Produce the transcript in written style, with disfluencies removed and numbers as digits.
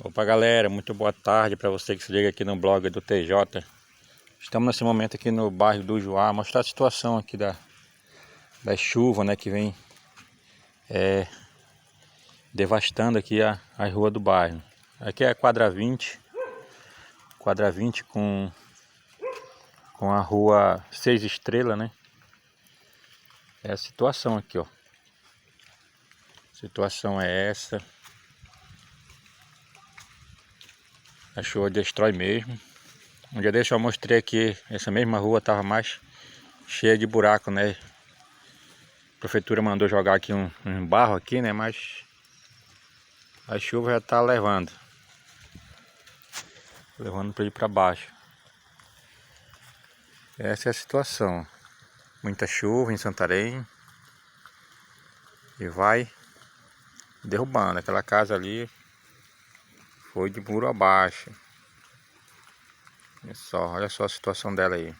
Opa galera, muito boa tarde para você que se liga aqui no blog do TJ. Estamos nesse momento aqui no bairro do Ujoá, mostrar a situação aqui da chuva, né, que vem devastando aqui a rua do bairro. Aqui é a quadra 20 com a rua 6 Estrelas, né? É a situação aqui, ó. A situação é essa. A chuva destrói mesmo. Um dia desse eu mostrei aqui, essa mesma rua estava mais cheia de buraco, né? A prefeitura mandou jogar aqui um barro aqui, né? Mas a chuva já está levando para ir para baixo. Essa é a situação. Muita chuva em Santarém. E vai derrubando. Aquela casa ali foi de muro abaixo. Olha só a situação dela aí.